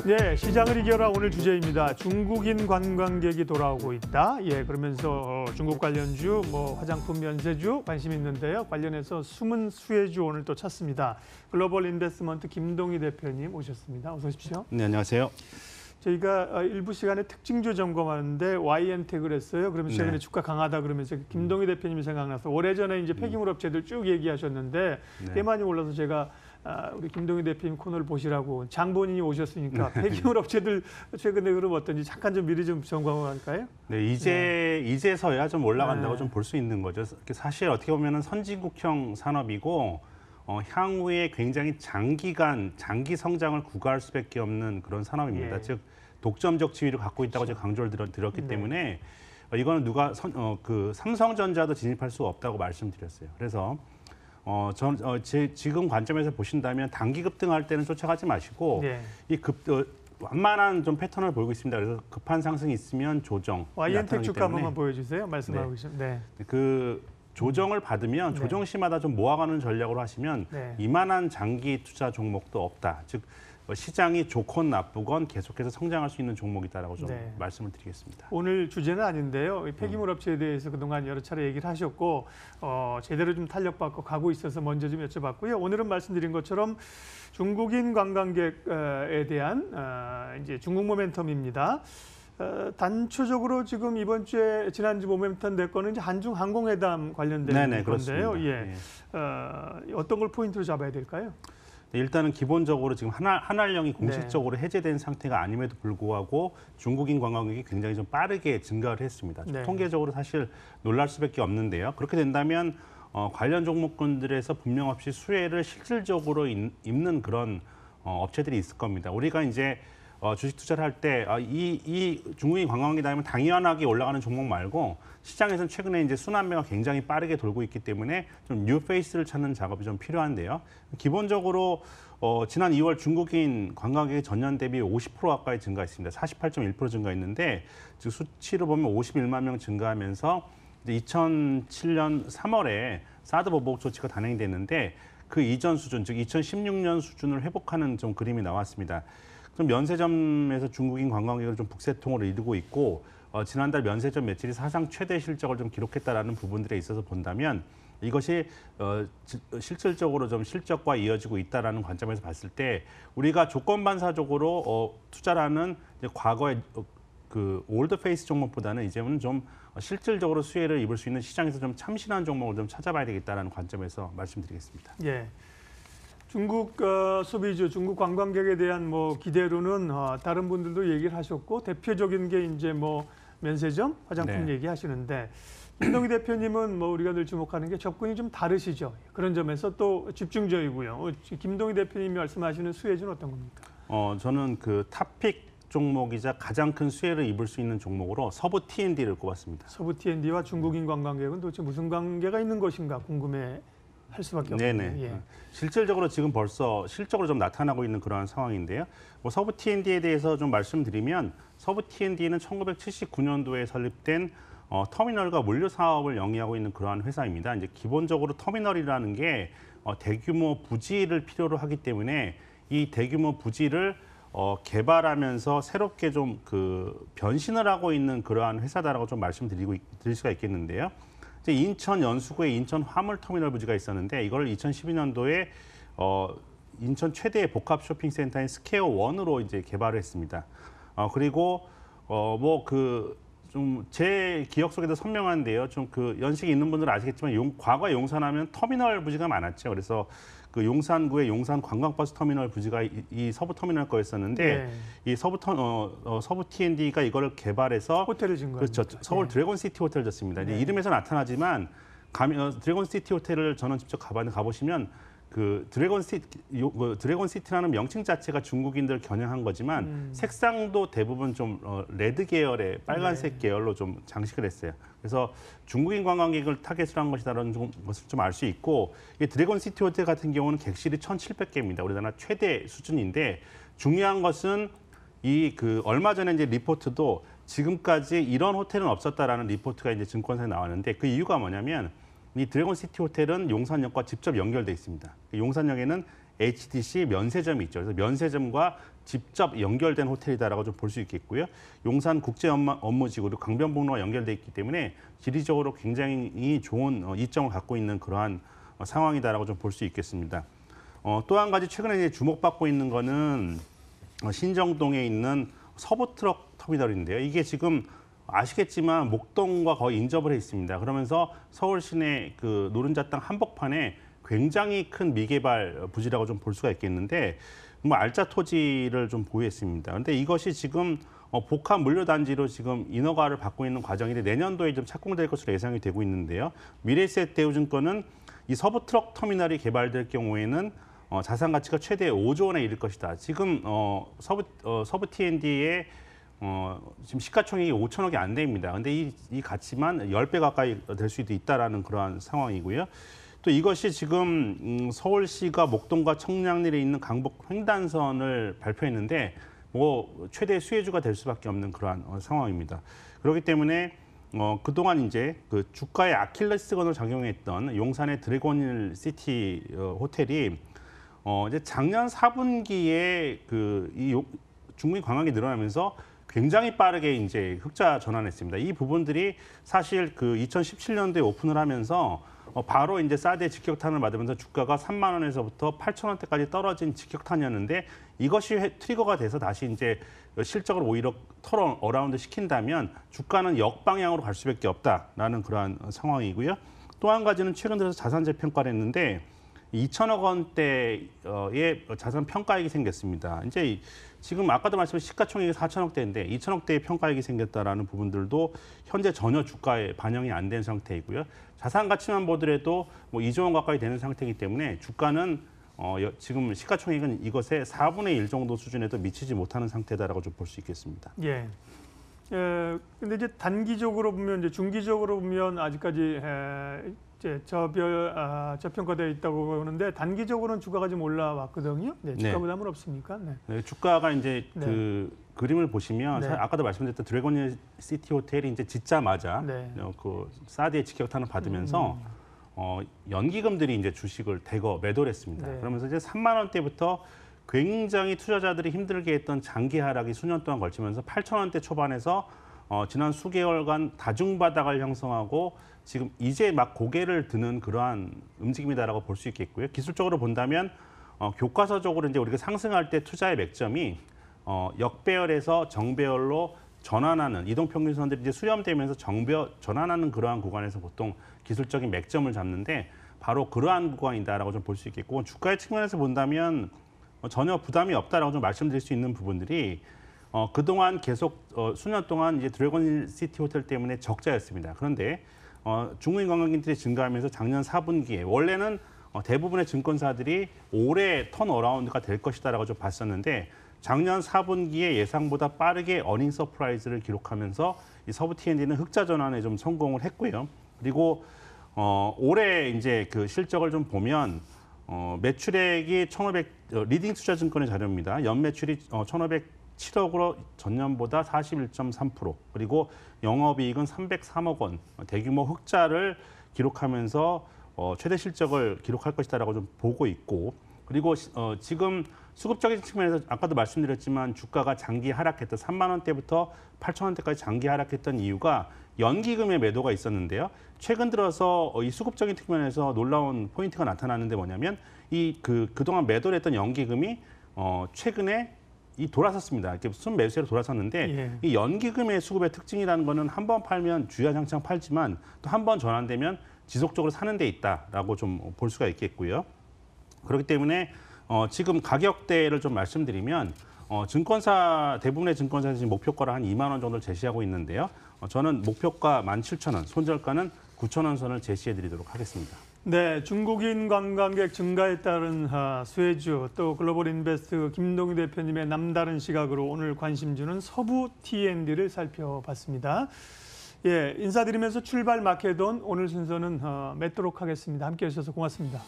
네, 시장을 이겨라 오늘 주제입니다. 중국인 관광객이 돌아오고 있다. 예, 그러면서 중국 관련주, 화장품 면세주 관심 있는데요. 관련해서 숨은 수혜주 오늘 또 찾습니다. 글로벌 인베스트먼트 김동희 대표님 오셨습니다. 어서 오십시오. 네, 안녕하세요. 저희가 일부 시간에 특징주 점검하는데 YN택을 했어요. 그러면 최근에 주가 강하다 그러면서 김동희 대표님이 생각나서 오래전에 이제 폐기물 업체들 쭉 얘기하셨는데 꽤 많이 올라서 제가 우리 김동희 대표님 코너를 보시라고 장본인이 오셨으니까 폐기물 업체들 최근에 그럼 어떤지 잠깐 좀 미리 좀 점검할까요? 네, 이제서야 좀 올라간다고 좀 볼 수 있는 거죠. 사실 어떻게 보면은 선진국형 산업이고 향후에 굉장히 장기 성장을 구가할 수밖에 없는 그런 산업입니다. 즉 독점적 지위를 갖고 있다고 제가 강조를 드렸기 때문에 이거는 누가 삼성전자도 진입할 수 없다고 말씀드렸어요. 그래서 지금 관점에서 보신다면 단기 급등할 때는 쫓아가지 마시고 완만한 좀 패턴을 보이고 있습니다. 그래서 급한 상승이 있으면 조정. YN택 주가 한번 보여주세요. 말씀하고 계신. 그 조정을 받으면 조정 시마다 좀 모아가는 전략으로 하시면 이만한 장기 투자 종목도 없다. 즉 시장이 좋건 나쁘건 계속해서 성장할 수 있는 종목이다라고 좀 말씀을 드리겠습니다. 오늘 주제는 아닌데요. 폐기물 업체에 대해서 그동안 여러 차례 얘기를 하셨고 제대로 좀 탄력받고 가고 있어서 먼저 좀 여쭤봤고요. 오늘은 말씀드린 것처럼 중국인 관광객에 대한 이제 중국 모멘텀입니다. 단초적으로 지금 이번 주에 지난주 모멘텀 될 거는 이제 한중 항공회담 관련된 건데요. 어떤 걸 포인트로 잡아야 될까요? 일단은 기본적으로 지금 한알령이 공식적으로 해제된 상태가 아님에도 불구하고 중국인 관광객이 굉장히 좀 빠르게 증가를 했습니다. 통계적으로 사실 놀랄 수밖에 없는데요. 그렇게 된다면 관련 종목군들에서 분명 없이 수혜를 실질적으로 입는 그런 업체들이 있을 겁니다. 우리가 이제 주식 투자를 할 때 이 중국인 관광객이 나면 당연하게 올라가는 종목 말고 시장에서는 최근에 이제 순환매가 굉장히 빠르게 돌고 있기 때문에 좀 뉴 페이스를 찾는 작업이 좀 필요한데요. 기본적으로 지난 2월 중국인 관광객이 전년 대비 50% 가까이 증가했습니다. 48.1% 증가했는데 즉 수치로 보면 51만 명 증가하면서 이제 2007년 3월에 사드 보복 조치가 단행이 됐는데 그 이전 수준, 즉 2016년 수준을 회복하는 좀 그림이 나왔습니다. 좀 면세점에서 중국인 관광객을 좀 북새통으로 이루고 있고 지난달 면세점 매출이 사상 최대 실적을 좀 기록했다라는 부분들에 있어서 본다면 이것이 실질적으로 좀 실적과 이어지고 있다라는 관점에서 봤을 때 우리가 조건반사적으로 투자라는 과거의 그 올드 페이스 종목보다는 이제는 좀 실질적으로 수혜를 입을 수 있는 시장에서 좀 참신한 종목을 좀 찾아봐야 되겠다라는 관점에서 말씀드리겠습니다. 예. 중국 소비주, 중국 관광객에 대한 기대로는 다른 분들도 얘기를 하셨고 대표적인 게 이제 면세점, 화장품 얘기하시는데 김동희 대표님은 우리가 늘 주목하는 게 접근이 좀 다르시죠. 그런 점에서 또 집중적이고요. 김동희 대표님이 말씀하시는 수혜주는 어떤 겁니까? 저는 그 탑픽 종목이자 가장 큰 수혜를 입을 수 있는 종목으로 서부 T&D를 꼽았습니다. 서부 T&D와 중국인 관광객은 도대체 무슨 관계가 있는 것인가 궁금해. 할 수밖에 없네요. 실질적으로 지금 벌써 실적으로 좀 나타나고 있는 그러한 상황인데요. 서부 T&D에 대해서 좀 말씀드리면 서부 T&D는 1979년도에 설립된 터미널과 물류 사업을 영위하고 있는 그러한 회사입니다. 이제 기본적으로 터미널이라는 게 대규모 부지를 필요로 하기 때문에 이 대규모 부지를 개발하면서 새롭게 좀 변신을 하고 있는 그러한 회사다라고 좀 드릴 수가 있겠는데요. 인천 연수구에 인천 화물터미널 부지가 있었는데 이걸 2012년도에 인천 최대의 복합 쇼핑센터인 스퀘어 1으로 이제 개발을 했습니다. 그리고 좀 제 기억 속에도 선명한데요. 좀 연식이 있는 분들은 아시겠지만 과거에 용산하면 터미널 부지가 많았죠. 그래서 그 용산구의 용산 관광버스 터미널 부지가 이 서부 터미널 거였었는데 이 서부 T&D가 이거를 개발해서 호텔을 진 거예요. 그렇죠. 서울 드래곤 시티 호텔을 졌습니다. 이제 이름에서 나타나지만 드래곤 시티 호텔을 저는 직접 가보시면 그 드래곤 시티라는 명칭 자체가 중국인들 겨냥한 거지만 색상도 대부분 좀 레드 계열의 빨간색 계열로 좀 장식을 했어요. 그래서 중국인 관광객을 타겟으로 한 것이다라는 것을 좀 알 수 있고 이 드래곤 시티 호텔 같은 경우는 객실이 1,700개입니다. 우리나라 최대 수준인데 중요한 것은 얼마 전에 이제 리포트도 지금까지 이런 호텔은 없었다라는 리포트가 이제 증권사에 나왔는데 그 이유가 뭐냐면 이 드래곤 시티 호텔은 용산역과 직접 연결돼 있습니다. 용산역에는 HTC 면세점이 있죠. 그래서 면세점과 직접 연결된 호텔이다라고 좀 볼 수 있겠고요. 용산 국제 업무지구 그리고 강변북로와 연결돼 있기 때문에 지리적으로 굉장히 좋은 이점을 갖고 있는 그러한 상황이다라고 좀 볼 수 있겠습니다. 또 한 가지 최근에 이제 주목받고 있는 거는 신정동에 있는 서부 트럭 터미널인데요. 이게 지금 아시겠지만 목동과 거의 인접을 해 있습니다. 그러면서 서울 시내 그 노른자 땅 한복판에 굉장히 큰 미개발 부지라고 좀 볼 수가 있겠는데 뭐 알짜 토지를 좀 보유했습니다. 그런데 이것이 지금 복합 물류단지로 지금 인허가를 받고 있는 과정인데 내년도에 좀 착공될 것으로 예상이 되고 있는데요. 미래에셋대우증권은 이 서부 트럭 터미널이 개발될 경우에는 자산 가치가 최대 5조 원에 이를 것이다. 지금 서부 T&D의 지금 시가총액이 5천억이 안 됩니다. 근데 이 가치만 10배 가까이 될 수도 있다라는 그러한 상황이고요. 또 이것이 지금 서울시가 목동과 청량리에 있는 강북 횡단선을 발표했는데 뭐 최대 수혜주가 될 수밖에 없는 그러한 상황입니다. 그렇기 때문에 그동안 이제 그 주가의 아킬레스건을 작용했던 용산의 드래곤힐 시티 호텔이 이제 작년 4분기에 이 중국인 관광이 늘어나면서 굉장히 빠르게 이제 흑자 전환했습니다. 이 부분들이 사실 그 2017년도에 오픈을 하면서 바로 이제 사드의 직격탄을 맞으면서 주가가 3만 원에서부터 8천 원대까지 떨어진 직격탄이었는데 이것이 트리거가 돼서 다시 이제 실적을 오히려 어라운드 시킨다면 주가는 역방향으로 갈 수밖에 없다라는 그러한 상황이고요. 또 한 가지는 최근 들어서 자산 재평가를 했는데 2천억 원대의 자산 평가액이 생겼습니다. 이제 지금 아까도 말씀드린 시가총액이 4천억대인데 2천억대의 평가액이 생겼다라는 부분들도 현재 전혀 주가에 반영이 안 된 상태이고요. 자산 가치만 보더라도 뭐 2조 원 가까이 되는 상태이기 때문에 주가는 지금 시가총액은 이것의 4분의 1 정도 수준에도 미치지 못하는 상태다라고 좀 볼 수 있겠습니다. 예. 근데 이제 단기적으로 보면 이제 중기적으로 보면 아직까지 이제 저평가되어 있다고 보는데 단기적으로는 주가가 좀 올라왔거든요. 네, 주가 부담은 없습니까? 네. 네, 주가가 이제 네. 그 그림을 보시면 네. 아까도 말씀드렸던 드래곤힐 시티 호텔이 이제 짓자마자 네. 그 사드의 직격탄을 받으면서 연기금들이 이제 주식을 대거 매도를 했습니다. 네. 그러면서 이제 3만 원대부터 굉장히 투자자들이 힘들게 했던 장기 하락이 수년 동안 걸치면서 8천 원대 초반에서 지난 수개월간 다중바닥을 형성하고 지금 이제 막 고개를 드는 그러한 움직임이다라고 볼 수 있겠고요. 기술적으로 본다면 교과서적으로 이제 우리가 상승할 때 투자의 맥점이 역배열에서 정배열로 전환하는 이동평균선들이 이제 수렴되면서 전환하는 그러한 구간에서 보통 기술적인 맥점을 잡는데 바로 그러한 구간이다라고 좀 볼 수 있겠고 주가의 측면에서 본다면 전혀 부담이 없다라고 좀 말씀드릴 수 있는 부분들이 그동안 계속 수년 동안 이제 드래곤힐 시티 호텔 때문에 적자였습니다. 그런데 중국인 관광객들이 증가하면서 작년 4분기에 원래는 대부분의 증권사들이 올해 턴어라운드가 될 것이다라고 좀 봤었는데 작년 4분기에 예상보다 빠르게 어닝 서프라이즈를 기록하면서 이 서부 T&D는 흑자 전환에 좀 성공을 했고요. 그리고 올해 이제 그 실적을 좀 보면 매출액이 1,500 리딩 투자증권의 자료입니다. 연매출이 1,507억으로 전년보다 41.3% 그리고 영업이익은 303억 원 대규모 흑자를 기록하면서 최대 실적을 기록할 것이다라고 좀 보고 있고 그리고 지금 수급적인 측면에서 아까도 말씀드렸지만 주가가 장기 하락했던 3만 원대부터 8천 원대까지 장기 하락했던 이유가 연기금의 매도가 있었는데요. 최근 들어서 이 수급적인 측면에서 놀라운 포인트가 나타나는데 뭐냐면 그동안 매도를 했던 연기금이 최근에 돌아섰습니다. 이렇게 순매수세로 돌아섰는데 예. 이 연기금의 수급의 특징이라는 거는 한 번 팔면 주야장창 팔지만 또 한 번 전환되면 지속적으로 사는 데 있다라고 좀 볼 수가 있겠고요. 그렇기 때문에 지금 가격대를 좀 말씀드리면 대부분의 증권사에서 지금 목표가를 한 2만 원 정도를 제시하고 있는데요. 저는 목표가 17,000원, 손절가는 9,000원 선을 제시해드리도록 하겠습니다. 네, 중국인 관광객 증가에 따른 수혜주 또 글로벌 인베스트 김동희 대표님의 남다른 시각으로 오늘 관심주는 서부 T&D를 살펴봤습니다. 예, 인사드리면서 출발 마켓온 오늘 순서는 맺도록 하겠습니다. 함께해 주셔서 고맙습니다.